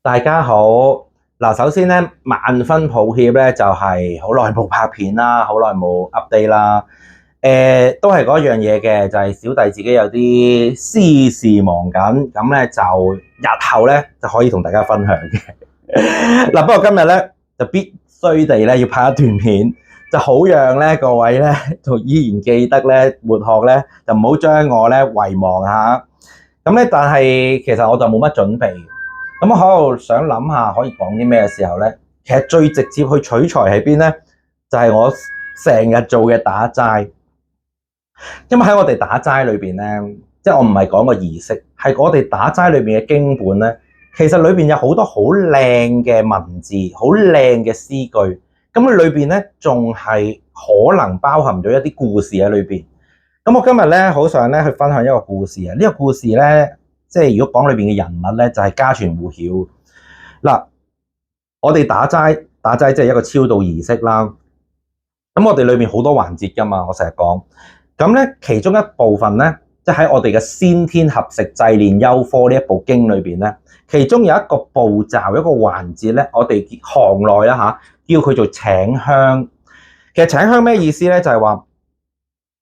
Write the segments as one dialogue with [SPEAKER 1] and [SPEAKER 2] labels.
[SPEAKER 1] 大家好，嗱，首先咧，萬分抱歉咧，就係好耐冇拍片啦，好耐冇 update 啦。都係嗰樣嘢嘅，就係小弟自己有啲私事忙緊，咁咧就日後咧就可以同大家分享嘅。嗱，不過今日咧就必須地咧要拍一段片，就好讓咧各位咧就依然記得咧活學咧，就唔好將我咧遺忘下。咁咧，但係其實我就冇乜準備。咁我喺度想諗下可以講啲咩嘅時候咧，其實最直接去取材喺邊咧，就係我成日做嘅打齋。因為喺我哋打齋裏邊咧，即係我唔係講個儀式，係我哋打齋裏邊嘅經本咧，其實裏邊有好多好靚嘅文字，好靚嘅詩句。咁裏邊咧仲係可能包含咗一啲故事喺裏邊。咁我今日咧好想咧去分享一個故事啊！呢個故事咧，即係如果講裏邊嘅人物咧，就係家傳戶曉。嗱，我哋打齋即係一個超度儀式啦。咁我哋裏面好多環節噶嘛，我成日講。咁咧其中一部分咧，即係喺我哋嘅先天合食祭煉憂科呢一部經裏邊咧，其中有一個步驟一個環節咧，我哋行內啦嚇，叫佢做請香。其實請香咩意思咧？就係話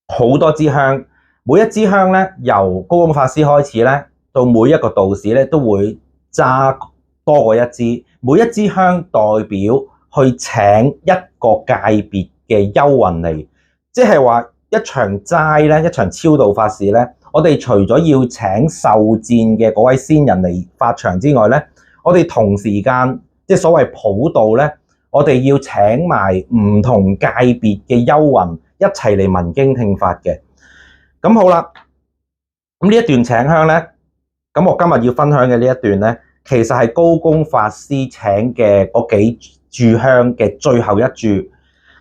[SPEAKER 1] 好多支香，每一支香咧，由高公法師開始咧，到每一個道士咧，都會揸多過一支。每一支香代表去請一個界別嘅幽魂嚟，即係話一場齋咧，一場超度法事咧，我哋除咗要請受戰嘅嗰位先人嚟發場之外咧，我哋同時間即係所謂普渡咧，我哋要請埋唔同界別嘅幽魂一齊嚟聞經聽法嘅。咁好啦，咁呢一段請香咧，咁我今日要分享嘅呢一段咧，其實係高公法師請嘅嗰幾炷香嘅最後一炷。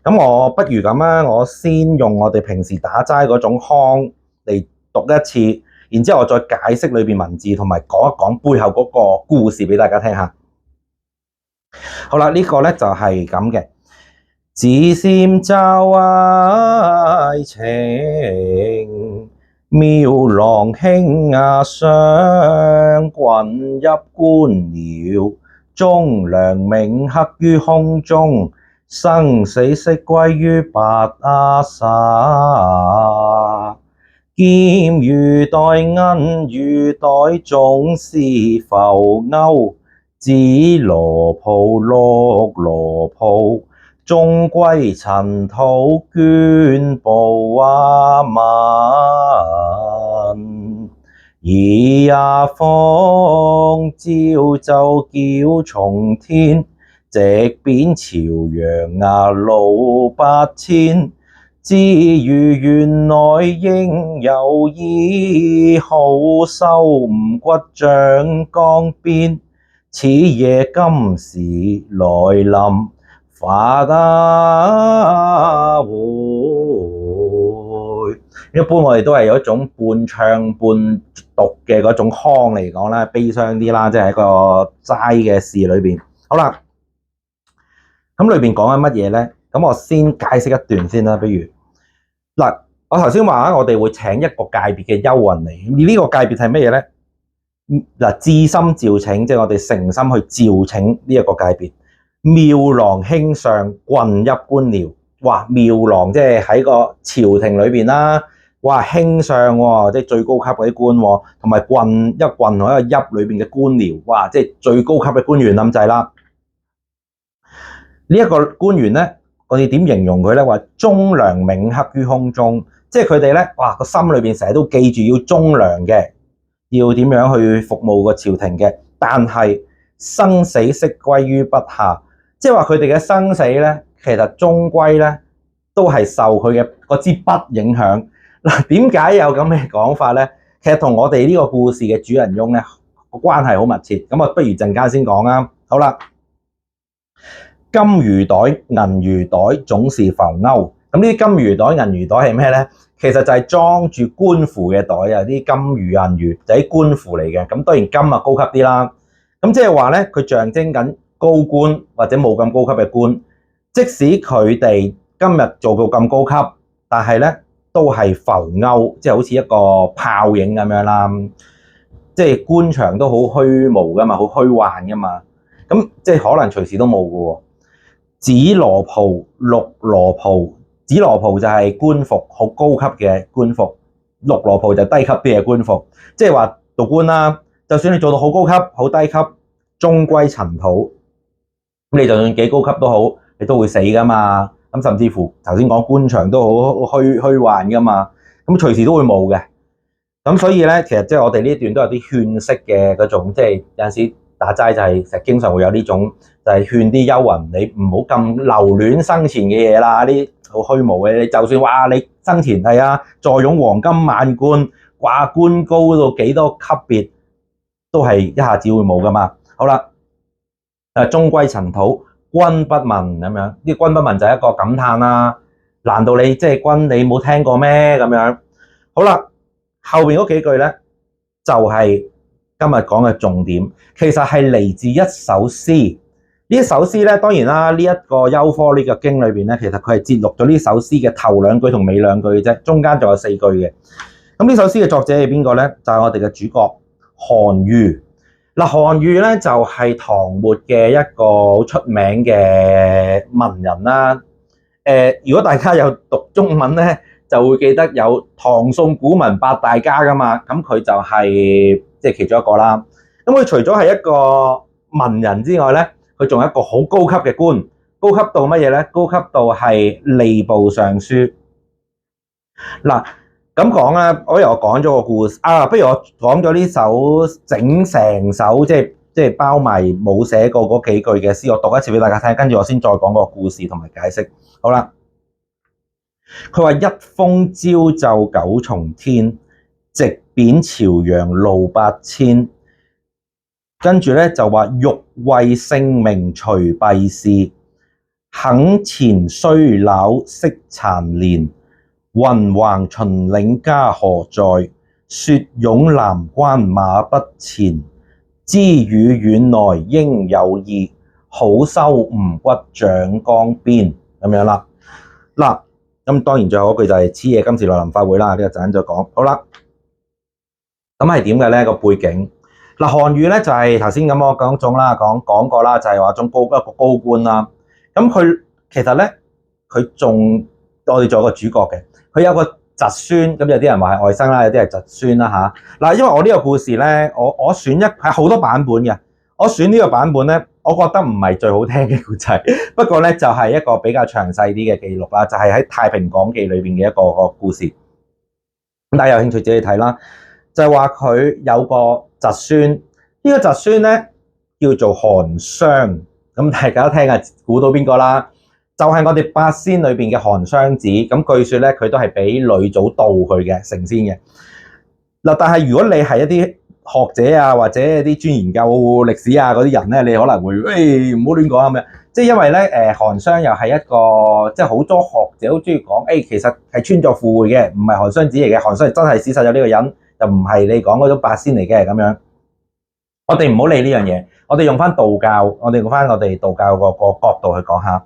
[SPEAKER 1] 咁我不如咁啊，我先用我哋平時打齋嗰種腔嚟讀一次，然之後我再解釋裏邊文字同埋講一講背後嗰個故事俾大家聽下。好啦，呢個咧就係咁嘅。自禪咒哀情，妙郎輕壓雙棍入官僚，終良銘刻於空中，生死悉歸於白阿薩。劍如袋銀如袋，總是浮鈎，紫羅袍綠羅袍，終歸塵土絹布畫紋。二亞方朝奏叫從天，直鞭朝陽牙路8000。至於原來應有意，好收五骨像鋼鞭。此夜今時來臨，法會。一般我哋都係有一種半唱半讀嘅嗰種腔嚟講啦，悲傷啲啦，即係一個齋嘅事裏邊。好啦，咁裏邊講緊乜嘢咧？咁我先解釋一段先啦。比如嗱，我頭先話我哋會請一個界別嘅幽魂嚟，而呢個界別係乜嘢咧？嗱，至心召請，即係我哋誠心去召請呢一個界別。妙郎輕上棍入官僚，哇！妙郎即係喺個朝廷裏邊啦，哇！輕上喎，即係最高級嗰啲官喎，同埋棍一個棍同一個邑裏邊嘅官僚，哇！即係最高級嘅官員咁滯啦。呢一個官員咧，我哋點形容佢咧？話終良銘刻於空中，即係佢哋咧，哇！個心裏邊成日都記住要終良嘅。要點樣去服務個朝廷嘅，但係生死悉歸於筆下，即係話佢哋嘅生死咧，其實終歸咧都係受佢嘅嗰支筆影響。嗱，點解有咁嘅講法咧？其實同我哋呢個故事嘅主人翁咧個關係好密切。咁我不如陣間先講啦。好啦，金魚袋、銀魚袋，總是浮鈎。咁呢啲金魚袋、銀魚袋係咩咧？其實就係裝住官符嘅袋啊！啲金魚銀魚就係官符嚟嘅。咁當然金啊高級啲啦。咁即係話咧，佢象徵緊高官或者冇咁高級嘅官，即使佢哋今日做到咁高級，但係咧都係浮鈎，即係好似一個泡影咁樣啦。即係官場都好虛無噶嘛，好虛幻噶嘛。咁即係可能隨時都冇噶喎。紫羅袍、綠羅袍，紫羅袍就係官服，好高級嘅官服；綠羅袍就低級啲嘅官服。即係話做官啦，就算你做到好高級、好低級，終歸塵土。咁你就算幾高級都好，你都會死噶嘛。咁甚至乎頭先講官場都好虛幻噶嘛。咁隨時都會冇嘅。咁所以咧，其實即係我哋呢一段都有啲勸息嘅嗰種，即係有陣時打齋就係成日經常會有呢種，就係勸啲幽魂你唔好咁留戀生前嘅嘢啦，啲好虛無嘅。你就算話你生前係啊坐擁黃金萬貫，掛官高到幾多級別，都係一下子會冇噶嘛。好啦，終歸塵土，君不聞咁樣，啲君不聞就係一個感嘆啦。難道你即係君你冇聽過咩咁樣？好啦。後邊嗰幾句咧，就係今日講嘅重點。其實係嚟自一首詩。呢一首詩咧，當然啦，呢一個休科呢個經裏邊咧，其實佢係節錄咗呢首詩嘅頭兩句同尾兩句嘅啫，中間仲有4句嘅。咁呢首詩嘅作者係邊個咧？就係我哋嘅主角韓愈。嗱，韓愈咧就係唐末嘅一個好出名嘅文人啦。如果大家有讀中文咧，就會記得有唐宋古文8大家噶嘛，咁佢就係即係其中一個啦。咁佢除咗係一個文人之外咧，佢仲有一個好高級嘅官，高級到乜嘢咧？高級到係吏部尚書。嗱，咁講啦，我講咗個故事啊，不如我講咗呢首整成首即係包埋冇寫過嗰幾句嘅詩，我讀一次俾大家聽，跟住我先再講個故事同埋解釋。好啦。佢話一風朝奏九重天，直貶朝陽路8千。跟住咧就話欲為性命除弊事，肯前衰老惜殘年。雲橫秦嶺家何在？雪擁南關馬不前。知與遠來應有意，好收吳骨長江邊。咁樣啦，嗱。咁當然最後嗰句就係此夜今時來臨法會啦，呢個陣再講。好啦，咁係點嘅咧個背景？嗱，韓愈咧就係頭先咁我講種啦，講過啦，就係話一個高官啦。咁佢其實咧，佢仲我哋做個主角嘅，佢有個侄孫，咁有啲人話係外甥啦，有啲係侄孫啦嚇。嗱，因為我呢個故事咧，我選係好多版本嘅，我選呢個版本咧。我覺得唔係最好聽嘅故仔，不過咧就係一個比較詳細啲嘅記錄啦，就係喺《太平廣記》裏邊嘅一個故事。咁大家有興趣自己睇啦。就係話佢有個侄孫，呢個侄孫咧叫做韓湘。咁大家聽下估到邊個啦？就係我哋八仙裏邊嘅韓湘子。咁據說咧佢都係俾呂祖盜佢嘅成仙嘅。嗱，但係如果你係一啲學者啊，或者啲專研究歷史啊嗰啲人咧，你可能會唔好亂講咁樣。即係因為咧韓湘又係一個即係好多學者好中意講，其實係穿鑿附會嘅，唔係韓湘子嚟嘅。韓湘真係事實有呢個人，就唔係你講嗰種八仙嚟嘅咁樣。我哋唔好理呢樣嘢，我哋用翻道教，我哋用翻我哋道教個角度去講下。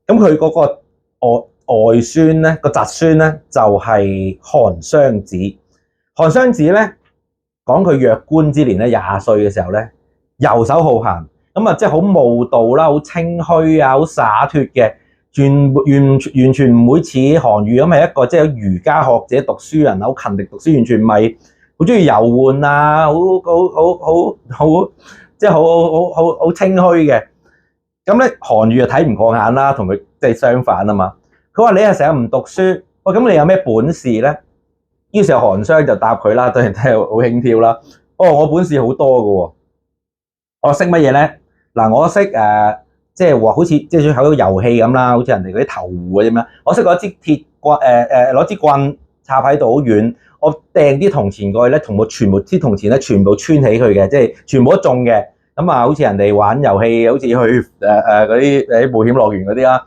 [SPEAKER 1] 咁佢嗰個外孫咧，個侄孫咧就係韓湘子。韓湘子咧。講佢弱冠之年咧，20歲嘅時候咧，遊手好閒，咁啊即係好慕道啦，好清虛啊，好灑脫嘅，完全唔會似韓愈咁係一個即係儒家學者讀書人，好勤力讀書，完全唔係好中意遊玩啊，好即係好清虛嘅。咁咧韓愈就睇唔過眼啦，同佢即係相反啊嘛。佢話你係成日唔讀書，喂咁你有咩本事咧？於是韓湘就答佢啦，對人聽好輕佻啦。我本事好多嘅喎，我識乜嘢咧？嗱，我識即係話好似即係好多遊戲咁啦，好似人哋嗰啲投壺嗰啲咁。我識攞支鐵棍攞支棍插喺度好遠，我掟啲銅錢過去咧，全部啲銅錢咧全部穿起佢嘅，即係全部都中嘅。咁啊，好似人哋玩遊戲，好似去嗰啲冒險樂園嗰啲啦。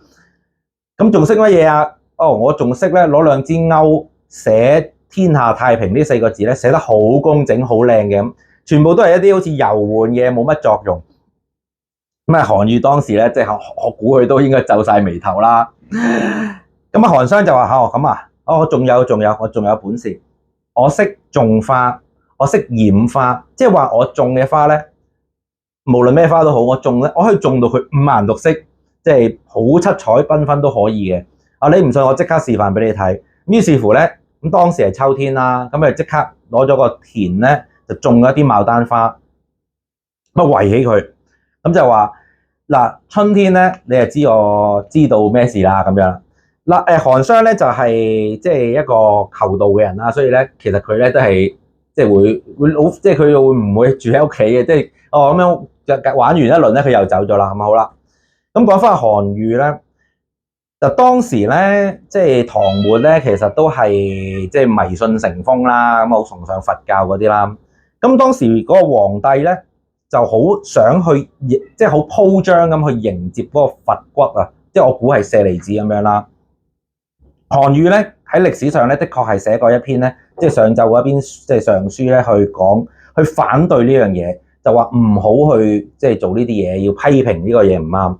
[SPEAKER 1] 咁仲識乜嘢啊？我仲識咧攞2支鈎寫天下太平呢4個字咧，寫得好工整、好靚嘅咁，全部都係一啲好似遊玩嘅，冇乜作用。咁啊，韓愈當時咧，即係我估佢都應該皺晒眉頭啦。咁啊，韓湘就話：咁啊，我仲有本事，我識種花，我識染花，即係話我種嘅花咧，無論咩花都好，我種咧，我可以種到佢五顏六色，即係好七彩繽紛都可以嘅。啊，你唔信我即刻示範俾你睇。於是乎咧，咁當時係秋天啦，咁佢即刻攞咗個田咧，就種咗一啲牡丹花，咁圍起佢，咁就話嗱，春天咧，你就知我知道咩事啦咁樣。嗱，韓商咧就係即係一個求道嘅人啦，所以咧其實佢咧都係即係會好，即係佢會唔會住喺屋企嘅？即係咁樣就玩完一輪咧，佢又走咗啦，咁好啦。咁講翻韓愈咧，就當時咧即係唐末咧，其實都係即係迷信成風啦，咁好崇尚佛教嗰啲啦。咁當時嗰個皇帝咧就好想去，即係好鋪張咁去迎接嗰個佛骨啊，即係我估係舍利子咁樣啦。韓愈咧喺歷史上咧，的確係寫過一篇咧，即係上奏嗰邊即係上書咧，去反對呢樣嘢，就話唔好去即係做呢啲嘢，要批評呢個嘢唔啱。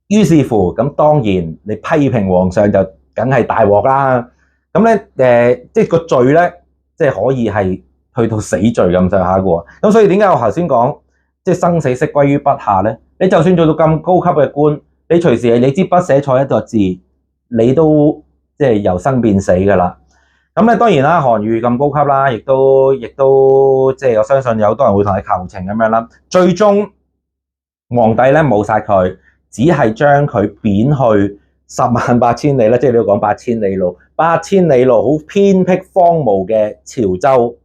[SPEAKER 1] 於是乎咁當然你批評皇上就梗係大鑊啦。咁咧即係個罪咧，即係可以係去到死罪咁上下嘅喎。咁所以點解我頭先講即係生死悉歸於筆下咧？你就算做到咁高級嘅官，你隨時你支筆寫錯一個字，你都即係由生變死㗎啦。咁咧當然啦，韓愈咁高級啦，亦都即係我相信有好多人會同佢求情咁樣啦。最終皇帝咧冇殺佢，只係將佢貶去108000里啦，即係你要講8000里路，8000里路好偏僻荒蕪嘅潮州。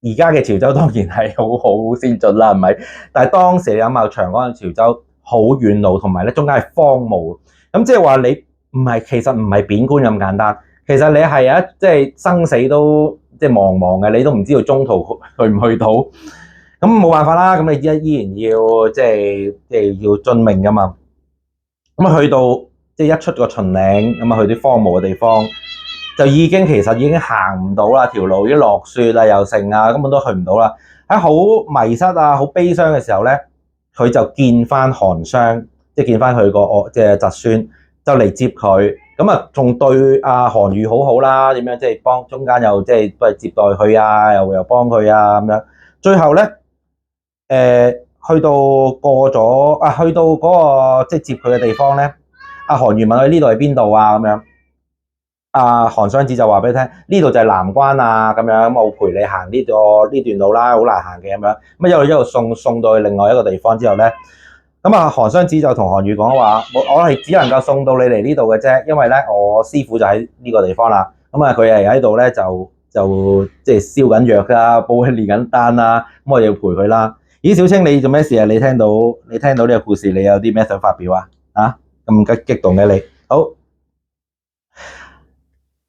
[SPEAKER 1] 而家嘅潮州當然係好先進啦，係咪？但係當時你諗下長安嘅潮州好遠路，同埋咧中間係荒蕪，咁即係話你其實唔係貶官咁簡單，其實你係即係生死都即係茫茫嘅，你都唔知道中途去唔去到，咁冇辦法啦，咁你依然要即係要遵命噶嘛。咁去到即係一出個秦嶺，咁去啲荒蕪嘅地方，就其實已經行唔到啦，條路已經落雪啦，又剩啊，根本都去唔到啦。喺好迷失啊、好悲傷嘅時候咧，佢就見翻韓商，即係見翻佢個即係侄孫，就嚟接佢。咁啊，仲對阿韓愈好好啦，點樣即係幫中間又即係都係接待佢啊，又幫佢啊咁樣。最後咧，去到過咗啊，去到嗰個即係接佢嘅地方咧，阿韓愈問佢呢度係邊度啊咁樣。阿韓湘子就話俾你聽，呢度就係南關啊咁樣，咁我陪你行呢段路啦，好難行嘅咁樣。咁一路送到去另外一個地方之後咧，咁啊韓湘子就同韓愈講話，我係只能夠送到你嚟呢度嘅啫，因為咧我師傅就喺呢個地方啦。咁啊佢係喺度咧就即係燒緊藥啦，煲緊煉緊丹啦，咁我要陪佢啦。咦，小青你做咩事啊？你聽到呢個故事，你有啲咩想發表啊？啊，咁激動嘅你，好。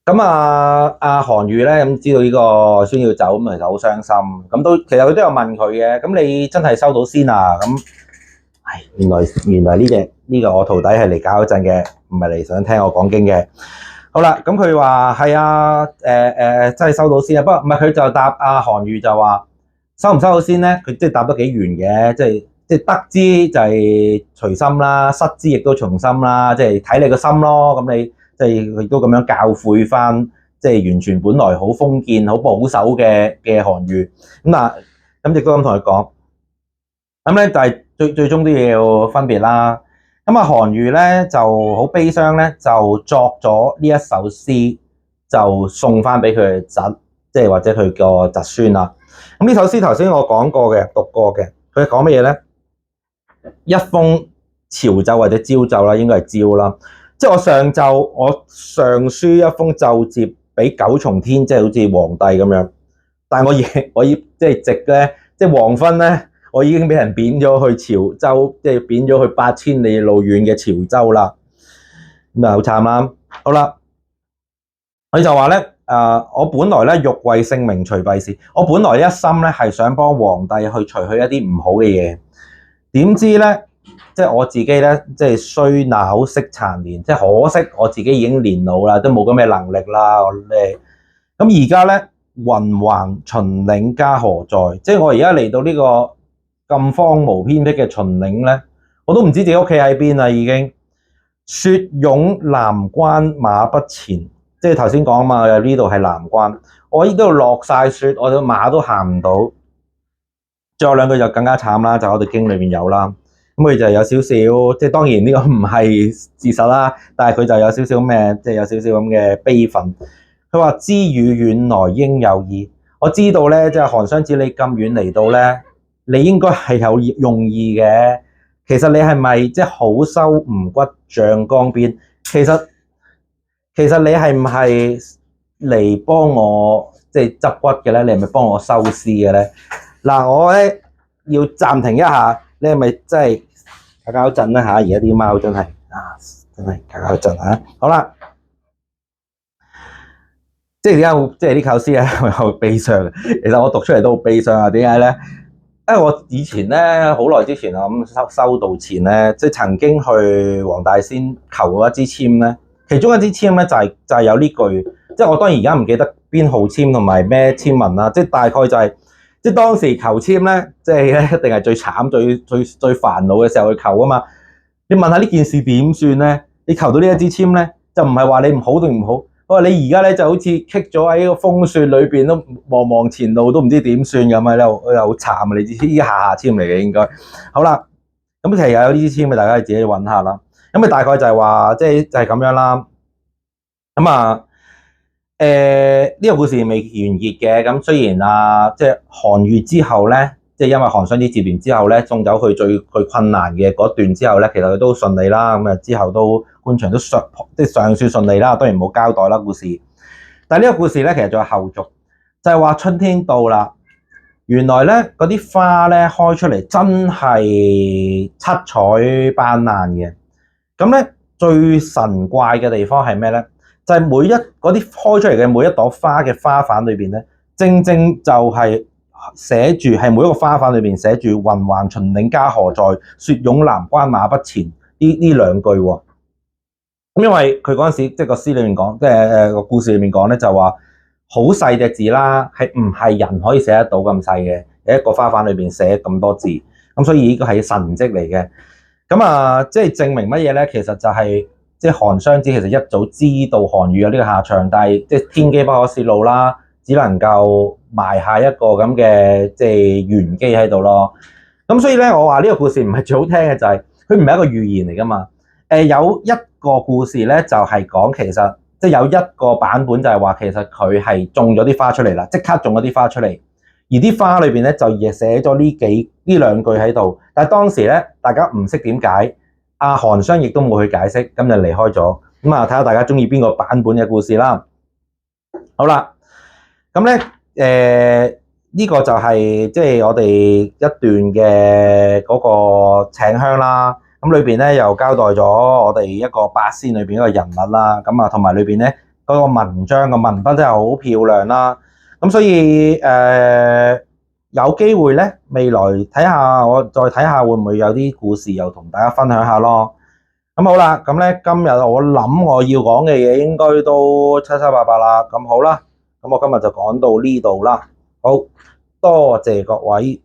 [SPEAKER 1] 咁阿韓愈咧咁知道呢個孫要走，咁其實好傷心。咁其實佢都有問佢嘅。咁你真係收到仙啊？咁，原來呢個我徒弟係嚟搞嗰陣嘅，唔係嚟想聽我講經嘅。好啦，咁佢話係啊，真係收到仙啊。不過唔係，佢就答阿韓愈就話收唔收到仙咧？佢即係答得幾圓嘅，即係得之就係隨心啦，失之亦都從心啦，即係睇你個心咯。咁你。即係亦都咁樣教誨翻，即係完全本來好封建、好保守嘅韓愈咁亦都咁同佢講。咁咧，但係最終都要分別啦。咁韓愈咧就好悲傷咧，就作咗呢一首詩，就送翻俾佢嘅侄，即係或者佢個侄孫啦。咁呢首詩頭先我講過嘅、讀過嘅，佢講乜嘢咧？一封朝奏或者朝奏啦，應該係朝啦。即係我上書一封奏摺俾九重天，即係好似皇帝咁樣。但係我即係直咧，即係黃昏咧，我已經俾人貶咗去潮州，即係貶咗去8000里路遠嘅潮州啦。咁啊好慘啦！好啦，佢就話咧，我本來咧欲為聖明除弊事，我本來一心咧係想幫皇帝去除去一啲唔好嘅嘢，點知咧？即係我自己咧，即係衰朽惜殘年，即係可惜我自己已經年老啦，都冇咁嘅能力啦。咁而家咧，雲橫秦嶺家何在？即係我而家嚟到呢個咁荒蕪偏僻嘅秦嶺咧，我都唔知自己屋企喺邊啦已經。雪擁南關馬不前，即係頭先講啊嘛，呢度係南關，我呢度落晒雪，我隻馬都行唔到。最後兩句就更加慘啦，就我哋經裏邊有啦。咁佢就有少少，即係當然呢個唔係事實啦，但係佢就有少少咩，即係有少少咁嘅悲憤。佢話知與遠來應有意，我知道咧，即係韓湘子你咁遠嚟到咧，你應該係有用意嘅。其實你係咪即係好修吳骨將江邊？其實你係唔係嚟幫我即係執骨嘅咧？你係咪幫我收屍嘅咧？嗱，我咧要暫停一下，你係咪真係搞搞震啦嚇？而家啲貓真係真係搞搞震嚇。好啦，即係點解即係啲構思咧會悲傷嘅？其實我讀出嚟都好悲傷啊！點解咧？因為我以前咧好耐之前啊，咁修道前咧，即係曾經去黃大仙求過一支籤咧，其中一支籤咧就係有呢句，即係我當然而家唔記得編號籤同埋咩籤文啦，即係大概就係。即係當時求籤咧，即係咧一定係最慘、最煩惱嘅時候去求啊嘛。你問下呢件事點算咧？你求到呢一支籤咧，就唔係話你唔好定唔好。我話你而家咧就好似棘咗喺個風雪裏邊，都望前路都唔知點算咁啊！又好慘啊！你知呢下籤嚟嘅應該。好啦，咁其實有呢支籤嘅，大家自己揾下啦。咁啊大概就係話，即係就係咁樣啦。咁啊。呢個故事未完結嘅，咁雖然即係韓愈之後咧，即係因為韓湘子接連之後咧，送走佢最困難嘅嗰段之後咧，其實佢都順利啦，咁啊之後都官場都尚算順利啦，當然冇交代啦故事。但係呢個故事咧，其實仲有後續，就係話春天到啦，原來咧嗰啲花咧開出嚟真係七彩斑斕嘅。咁咧最神怪嘅地方係咩咧？就係每一嗰啲開出嚟嘅每一朵花嘅花瓣裏邊咧，正正就係寫住係每一個花瓣裏邊寫住雲橫秦嶺家何在，雪擁南關馬不前呢兩句喎。咁因為佢嗰陣時即係個詩裏面講，即係個故事裏面講咧，就話好細隻字啦，係唔係人可以寫得到咁細嘅？喺一個花瓣裏邊寫咁多字，咁所以呢個係神蹟嚟嘅。咁即係證明乜嘢咧？其實就係。即係韓湘子其實一早知道韓愈有呢個下場，但係即係天機不可泄露啦，只能夠埋下一個咁嘅即係玄機喺度咯。咁所以咧，我話呢個故事唔係最好聽嘅就係佢唔係一個預言嚟噶嘛。有一個故事咧就係講其實即係有一個版本就係話其實佢係種咗啲花出嚟啦，即刻種咗啲花出嚟，而啲花裏邊咧就亦寫咗呢兩句喺度，但係當時咧大家唔識點解。韓湘亦都冇去解釋，今日離開咗。咁睇下大家中意邊個版本嘅故事啦。好啦，咁咧呢個就係即係我哋一段嘅嗰個請香啦。咁裏邊咧又交代咗我哋一個八仙裏邊一個人物啦。咁同埋裏邊咧嗰個文章嘅文筆真係好漂亮啦。咁所以有機會咧，未來睇下我再睇下會唔會有啲故事又同大家分享下咯。咁好啦，咁咧今日我諗我要講嘅嘢應該都七七八八啦。咁好啦，咁我今日就講到呢度啦。好，多謝各位。